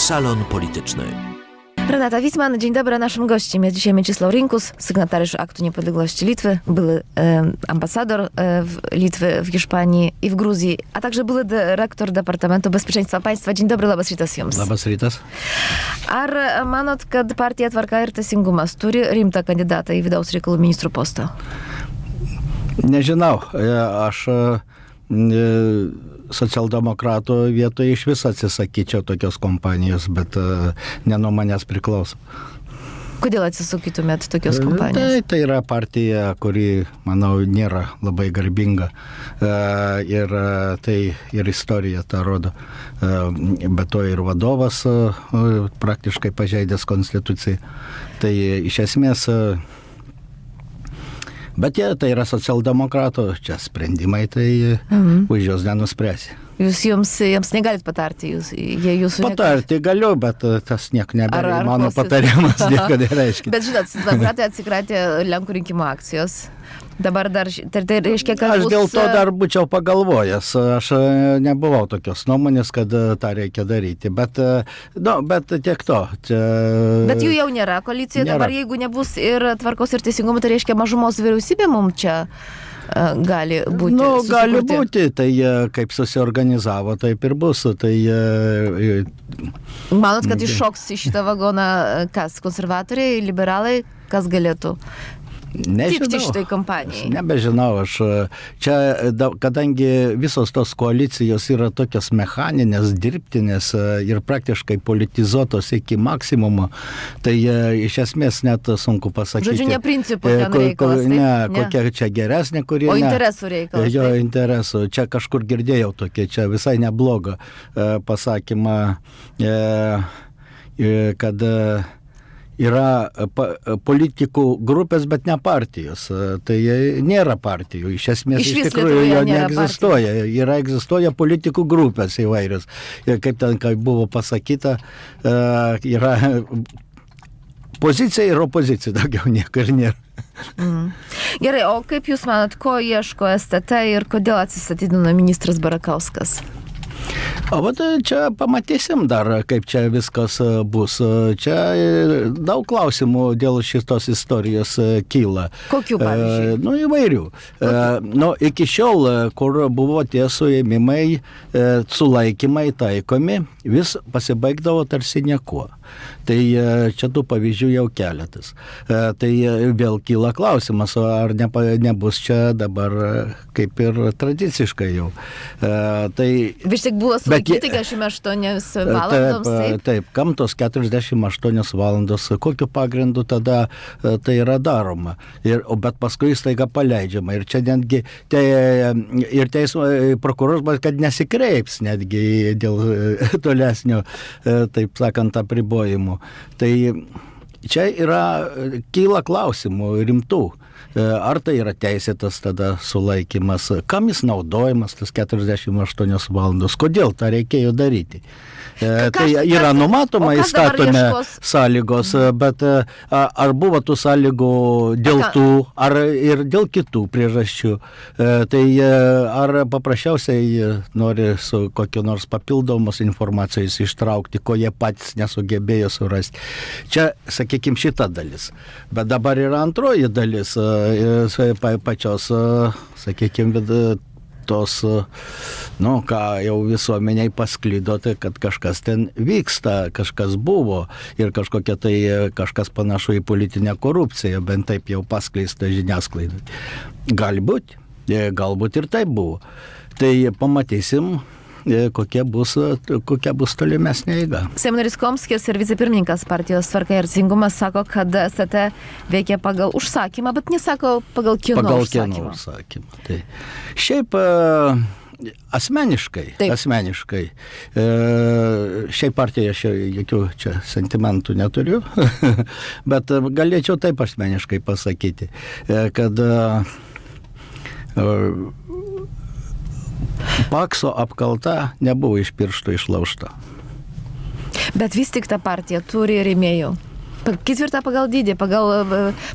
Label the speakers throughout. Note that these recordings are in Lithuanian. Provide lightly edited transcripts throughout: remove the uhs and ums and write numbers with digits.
Speaker 1: Salon Polityczny.
Speaker 2: Renata Wittmann, dzień dobry. Naszym gościem jest dzisiaj Mieczysław Rinkus, sygnatariusz Aktu Niepodległości Litwy, były ambasador Litwy w Hiszpanii i w Gruzji, a także były dyrektor Departamentu Bezpieczeństwa Państwa. Dzień dobry, labas rytas jums.
Speaker 3: Labas rytas.
Speaker 2: Ar manot, kad partija Tvarka ir Teisingumas turi rimtą kandidatą į vidaus reikalų ministrų postą?
Speaker 3: Nežinau, aš socialdemokratų vietoje iš vis atsisakyčiau tokios kompanijos, bet ne nuo manęs priklauso.
Speaker 2: Kodėl atsisakytumėt tokios kompanijos?
Speaker 3: Tai yra partija, kuri, manau, nėra labai garbinga. Ir tai ir istorija tą rodo. Be to ir vadovas praktiškai pažeidęs konstituciją. Tai iš esmės... Bet tai yra socialdemokratų, čia sprendimai, tai už jos nenuspręsi.
Speaker 2: Jūs jiems negalit patarti, jie jūsų...
Speaker 3: Patarti galiu, bet tas nieko nebėra. Mano patarimas nieko nereiškia.
Speaker 2: Bet žinot, socialdemokratai atsikratė Lenkų rinkimų akcijos. Dabar dar, tai reiškia, kad
Speaker 3: aš dėl to dar būčiau pagalvojęs. Aš nebuvau tokios nuomonės, kad tą reikia daryti. Bet tiek to.
Speaker 2: Bet jų jau nėra koalicijoje. Dabar jeigu nebus ir Tvarkos ir Teisingumo, tai reiškia mažumos vyriausybė mums čia gali būti.
Speaker 3: Gali būti. Tai kaip susiorganizavo, taip ir bus. Tai,
Speaker 2: manot, kad iššoks į šitą vagoną kas? Konservatoriai, liberalai? Kas galėtų? Tikti šitai kompanijai.
Speaker 3: Nebežinau, aš čia, kadangi visos tos koalicijos yra tokios mechaninės, dirbtinės ir praktiškai politizuotos iki maksimumo, tai iš esmės net sunku pasakyti.
Speaker 2: Žodžiu, ne principų ten reikalas.
Speaker 3: Ne, kokia čia geresnė, kuri...
Speaker 2: O interesų reikalas.
Speaker 3: Jo, interesų. Čia kažkur girdėjau tokia, čia visai nebloga pasakymą, kad... yra politikų grupės, bet ne partijos. Tai nėra partijų. Iš esmės, iš tikrųjų, jo neegzistuoja. Egzistuoja politikų grupės įvairios. Ir kaip ten buvo pasakyta, yra pozicija ir opozicija, daugiau nieko ir nėra.
Speaker 2: Gerai, o kaip Jūs manat, ko ieško STT ir kodėl atsistatydino ministras Barakauskas?
Speaker 3: O čia pamatysim dar, kaip čia viskas bus. Čia daug klausimų dėl šitos istorijos kyla.
Speaker 2: Kokių, pavyzdžiui?
Speaker 3: Įvairių. Iki šiol, kur buvo tie suėmimai, sulaikymai taikomi, vis pasibaigdavo tarsi niekuo. Tai čia tų pavyzdžių jau keletas. Tai vėl kyla klausimas, ar nebus čia dabar kaip ir tradiciškai jau.
Speaker 2: Vis tik buvo sulaikyti 48 valandoms.
Speaker 3: Taip, kam tos 48 valandos, kokiu pagrindu tada tai yra daroma. Bet paskui staiga paleidžiama. Ir čia netgi ir teismo prokuroras, kad nesikreips netgi dėl tolesnio, taip sakant, apribojimų. Tai čia kyla klausimų rimtų. Ar tai yra teisėtas tada sulaikymas, kam jis naudojamas tas 48 valandos, kodėl tą reikėjo daryti. Tai yra numatoma įstatome sąlygos, bet ar buvo tų sąlygų dėl tų, ar ir dėl kitų priežasčių. Tai ar paprasčiausiai nori su kokio nors papildomos informacijos ištraukti, ko jie patys nesugebėjo surasti. Čia, sakykime, šita dalis. Bet dabar yra antroji dalis pačios, sakykime, tos, ką jau visuomeniai pasklido, tai kad kažkas ten vyksta, kažkas buvo ir kažkas panašu į politinę korupciją, bent taip jau paskleista žiniasklaidai. Galbūt ir taip buvo. Tai pamatysim, kokia bus tolimesnė eiga.
Speaker 2: Seimo narys Komskis ir vicepirmininkas partijos Tvarka ir Teisingumas sako, kad STT veikia pagal užsakymą, bet nesako pagal kieno užsakymą.
Speaker 3: Tai šiaip asmeniškai, šiaip partija aš jokių čia sentimentų neturiu, bet galėčiau taip asmeniškai pasakyti, kad Pakso apkalta nebuvo iš piršto išlaužta.
Speaker 2: Bet vis tik ta partija turi rėmėjų. Ketvirtą pagal dydį, pagal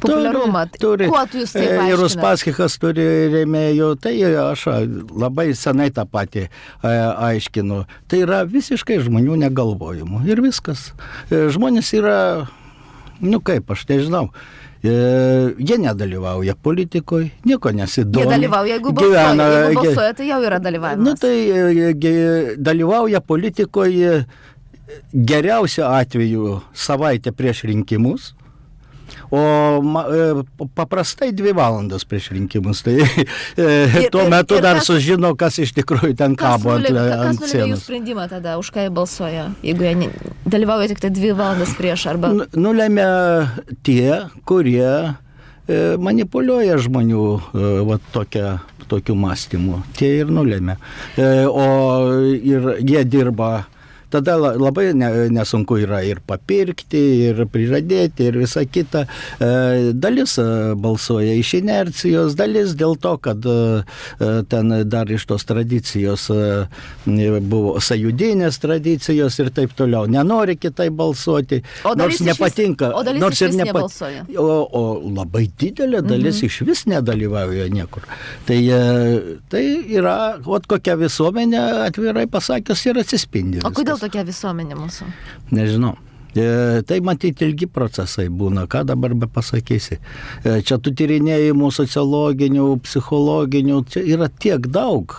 Speaker 2: populiarumą.
Speaker 3: Turi.
Speaker 2: Kuo tu jūs tai
Speaker 3: Ir
Speaker 2: paaiškinat?
Speaker 3: Uspaskichas turi rėmėjų, tai aš labai senai tą patį aiškinu. Tai yra visiškai žmonių negalvojimų. Ir viskas. Žmonės yra, kaip aš nežinau, jie nedalyvauja politikoje, nieko nesidomi.
Speaker 2: Jie dalyvauja, jeigu balsuoja, tai jau yra dalyvavimas.
Speaker 3: Tai dalyvauja politikoje geriausiu atveju savaitę prieš rinkimus, o paprastai 2 valandas prieš rinkimus. Tai tuo metu dar sužino, kas iš tikrųjų ten kabo ant
Speaker 2: Kas nulėmė jų
Speaker 3: sienos.
Speaker 2: sprendimą tada, už ką jie balsuoja, jeigu jie dalyvauja tik tai 2 valandas prieš arba...
Speaker 3: Nulėmė tie, kurie manipuliuoja žmonių tokiu mąstymu. Tie ir nulėmė. O ir jie dirba. Tada labai nesunku yra ir papirkti, ir prižadėti, ir visa kita. Dalis balsuoja iš inercijos, dalis dėl to, kad ten dar iš tos tradicijos buvo sąjūdinės tradicijos ir taip toliau. Nenori kitai balsuoti, nors nepatinka.
Speaker 2: O dalis
Speaker 3: nors
Speaker 2: iš vis
Speaker 3: ir
Speaker 2: nebalsuoja.
Speaker 3: O labai didelė dalis iš vis nedalyvauja niekur. Tai yra, kokia visuomenė, atvirai pasakius, ir atsispindi.
Speaker 2: O kodėl tokia visuomenė mūsų?
Speaker 3: Nežinau. Tai matyti ilgi procesai būna, ką dabar be pasakysi. Čia tų tyrinėjimų sociologinių, psichologinių, čia yra tiek daug.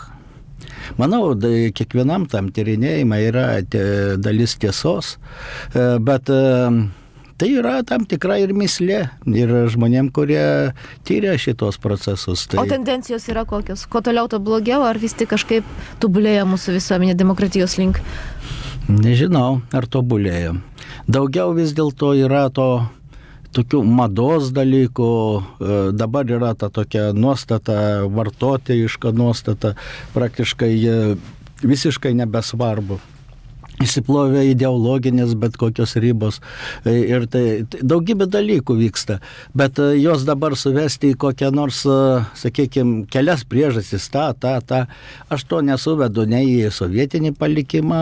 Speaker 3: Manau, kiekvienam tam tyrinėjimai yra dalis tiesos, bet tai yra tam tikra ir mislė, ir žmonėm, kurie tyria šitos procesus. Tai...
Speaker 2: O tendencijos yra kokios? Kuo toliau, to blogiau, ar vis tik kažkaip tobulėja mūsų visuomenė demokratijos link?
Speaker 3: Nežinau, ar tobulėja. Daugiau vis dėlto yra tokių mados dalykų, dabar yra ta tokia nuostata, vartotojiška nuostata, praktiškai visiškai nebesvarbu. Įsiplovė ideologinės bet kokios ribos ir tai daugybė dalykų vyksta, bet jos dabar suvesti į kokią nors, sakykime, kelias priežastis, aš to nesuvedu nei į sovietinį palikimą,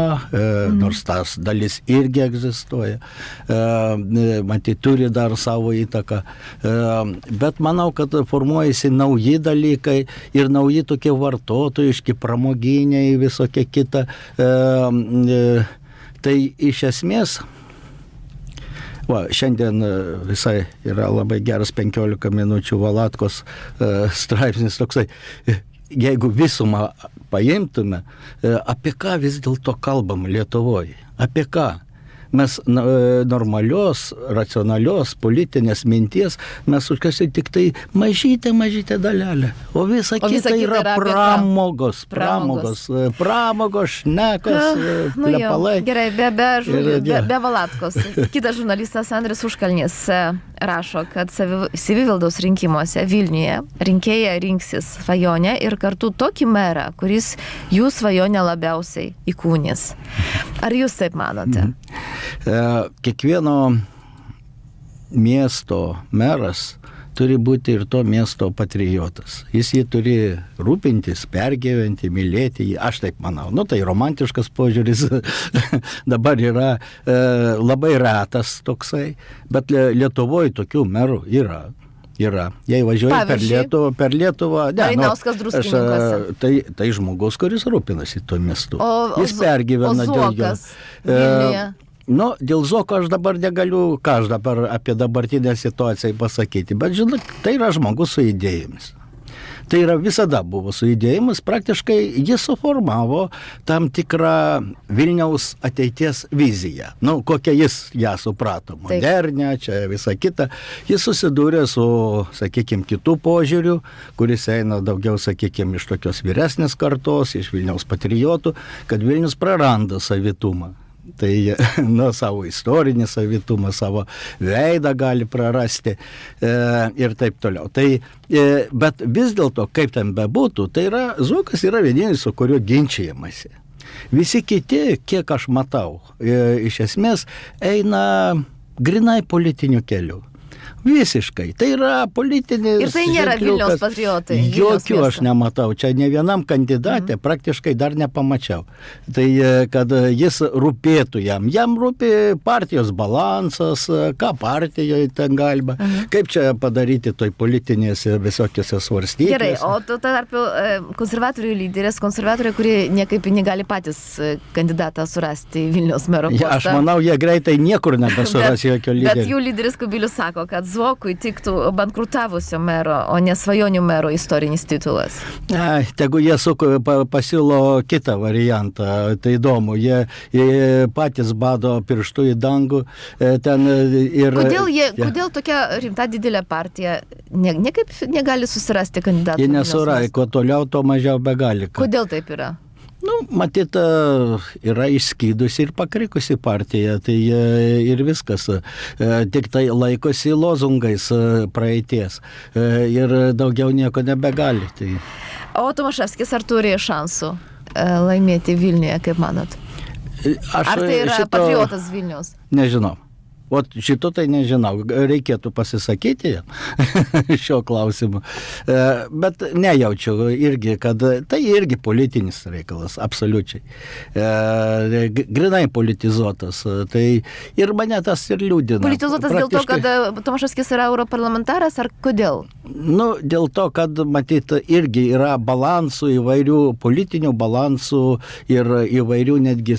Speaker 3: nors tas dalis irgi egzistuoja, matyt, turi dar savo įtaką, bet manau, kad formuojasi nauji dalykai ir nauji tokie vartotojiški, pramoginiai, visokie kita. Tai iš esmės, šiandien visai yra labai geras 15 minučių Valatkos straipsnis toksai, jeigu visumą paimtume, apie ką vis dėlto kalbam Lietuvoje, apie ką? Mes normalios, racionalios, politinės minties, mes užkasi tik tai mažytę dalelę. O visa kita yra pramogos, šnekos, plepalai.
Speaker 2: Gerai, be Valatkos. Kitas žurnalistas Andrius Užkalnis rašo, kad savivaldos rinkimuose Vilniuje rinkėjai rinksis svajonę ir kartu tokį merą, kuris jų svajonę labiausiai įkūnys. Ar jūs taip manote?
Speaker 3: Kiekvieno miesto meras turi būti ir to miesto patriotas. Jis jį turi rūpintis, pergyventi, mylėti jį. Aš taip manau. Tai romantiškas požiūris dabar yra labai retas toksai, bet Lietuvoje tokių merų yra. Jei važiuoji per Lietuvą,
Speaker 2: Varinauskas Druskininkuose.
Speaker 3: Tai žmogus, kuris rūpinasi tuo miestu. Jis pergyvena dėl jo.
Speaker 2: Vilniuje.
Speaker 3: Dėl Zuoko aš dabar negaliu apie dabartinę situaciją pasakyti, bet žinot, tai yra žmogus su idėjomis. Tai yra visada buvo su idėjomis, praktiškai jis suformavo tam tikrą Vilniaus ateities viziją. Kokią jis ją suprato, modernę, čia visa kita. Jis susidūrė su, sakykime, kitų požiūrių, kuris eina daugiau, sakykime, iš tokios vyresnės kartos, iš Vilniaus patriotų, kad Vilnius praranda savitumą. Tai savo istorinį savitumą, savo veidą gali prarasti ir taip toliau. Bet vis dėlto, kaip ten bebūtų, tai yra, Zuokas yra vienintelis, su kuriuo ginčijamasi. Visi kiti, kiek aš matau, iš esmės eina grinai politiniu keliu. Visiškai. Tai yra politinis
Speaker 2: Ir tai nėra
Speaker 3: ženkliukas.
Speaker 2: Vilniaus patriotai.
Speaker 3: Jokių aš
Speaker 2: Vilniaus
Speaker 3: nematau. Čia ne vienam kandidatė praktiškai dar nepamačiau. Tai kad jis rūpėtų jam. Jam rūpi partijos balansas, ką partijoje ten galima, kaip čia padaryti toj politinėse visokiose svarstyklėse.
Speaker 2: Gerai, o tuo tarpu konservatorių lyderės, konservatoriai, kurie niekaip negali patys kandidatą surasti į Vilniaus mero postą.
Speaker 3: Ja, aš manau, jie greitai niekur nebesuras jokio lyderio.
Speaker 2: Bet jų lyderis Kubilius sako, kad Zuokui tiktų bankrutavusio mero, o ne svajonių mero istorinis titulas.
Speaker 3: Tegu jie pasiūlo kitą variantą. Tai įdomu, jie patys bado pirštų į dangų. Ten ir,
Speaker 2: Kodėl tokia rimta didelė partija niekaip negali susirasti kandidatų?
Speaker 3: Jie nesurai, kuo toliau, to mažiau begali.
Speaker 2: Kodėl taip yra?
Speaker 3: Matyt, yra išskydusi ir pakrikusi partija, tai ir viskas. Tik tai laikosi lozungais praeities ir daugiau nieko nebegali. Tai.
Speaker 2: O Tomaševskis ar turi šansų laimėti Vilniuje, kaip manot? Ar tai yra patriotas Vilniaus?
Speaker 3: Nežinau. O šito tai nežinau, reikėtų pasisakyti šio klausimu. Bet nejaučiu irgi, kad tai irgi politinis reikalas, absoliučiai. Grinai politizuotas. Tai ir mane tas ir liūdina.
Speaker 2: Politizuotas dėl to, kad Tomaševskis yra europarlamentaras, ar kodėl?
Speaker 3: Dėl to, kad, matyt, irgi yra balansų, įvairių politinių balansų ir įvairių netgi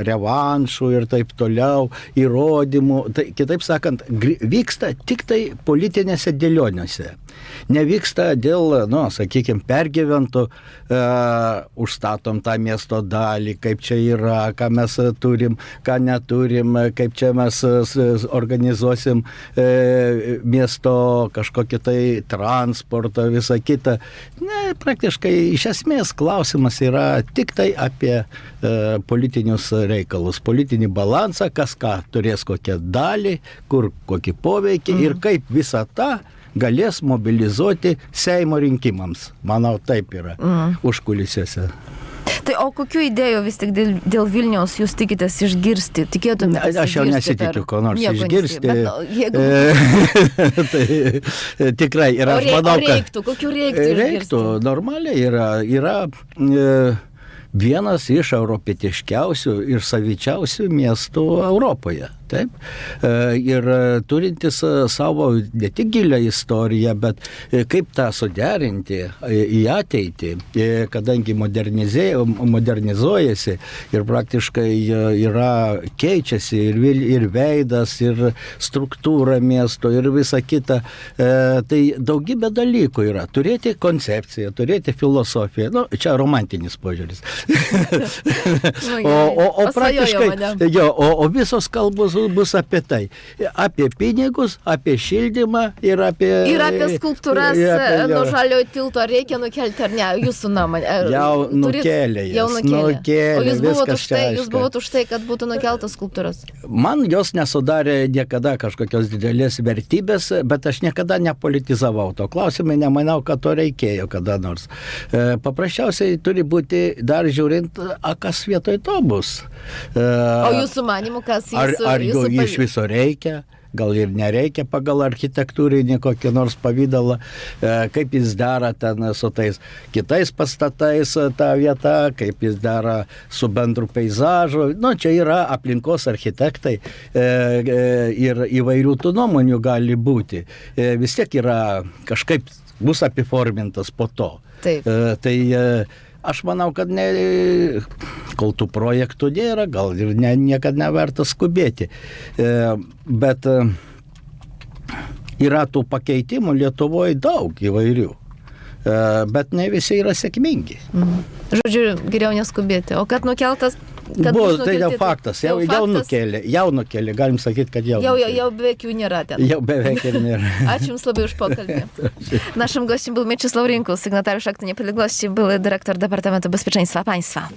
Speaker 3: revanšų ir taip toliau, įrodymų. Tai, kitaip sakant, vyksta tik tai politinėse dėlionėse. Nevyksta dėl, sakykime, pergyventų, užstatom tą miesto dalį, kaip čia yra, ką mes turim, ką neturim, kaip čia mes organizuosim miesto kažkokį tai transportą, visą kitą. Praktiškai iš esmės klausimas yra tik tai apie politinius reikalus, politinį balansą, kas ką turės kokią dalį, kur kokį poveikį ir kaip visą tą galės mobilizuoti Seimo rinkimams. Manau, taip yra užkulisiuose.
Speaker 2: Tai o kokių idėjų vis tik dėl Vilniaus jūs tikitės išgirsti?
Speaker 3: Aš jau nesitikiu, ko nors išgirsti. Tai tikrai. Ir aš manau,
Speaker 2: kad... Kokių reiktų išgirsti?
Speaker 3: Reiktų, normaliai yra vienas iš europietiškiausių ir savičiausių miestų Europoje. Taip. Ir turintis savo ne tik gilią istoriją, bet kaip tą suderinti į ateitį, kadangi modernizuojasi ir praktiškai yra keičiasi ir veidas, ir struktūra miesto, ir visa kita. Tai daugybė dalykų yra. Turėti koncepciją, turėti filosofiją. Čia romantinis požiūris. O praktiškai, o visos kalbos bus apie tai. Apie pinigus, apie šildymą ir apie...
Speaker 2: Ir apie skulptūras nuo Žaliojo tilto reikia nukelti ar ne, jūsų nuomonė.
Speaker 3: Jau nukėlė jas.
Speaker 2: O jūs buvot už tai, kad būtų nukeltas skulptūras?
Speaker 3: Man jos nesudarė niekada kažkokios didelės vertybės, bet aš niekada nepolitizavau to klausimai, nemanau, kad to reikėjo kada nors. Paprasčiausiai turi būti dar žiūrint, kas vietoj to bus.
Speaker 2: O jūsų manimų, kas
Speaker 3: Ar iš viso reikia? Gal ir nereikia pagal architektūrinį kokį nors pavydalą, kaip jis dera ten su tais kitais pastatais tą vietą, kaip jis dera su bendru peizažu. Čia yra aplinkos architektai ir įvairių tų nuomonių gali būti. Vis tiek yra kažkaip bus apiformintas po to.
Speaker 2: Taip.
Speaker 3: Tai aš manau, kad kol tų projektų nėra, gal ir niekad neverta skubėti. Bet yra tų pakeitimų Lietuvoje daug įvairių. Bet ne visi yra sėkmingi.
Speaker 2: Žodžiu, geriau neskubėti. O kad nukeltas...
Speaker 3: Buvo, tai jau faktas, jau nukėlė, galim sakyti, kad jau
Speaker 2: beveik jų nėra ten.
Speaker 3: Jau beveik ir nėra.
Speaker 2: Ačiū Jums labai už pokalbį. Naszym gościem był Mieczysław Rinkus, sygnatariusz Aktu Niepodległości, były dyrektor Departamentu Bezpieczeństwa Państwa.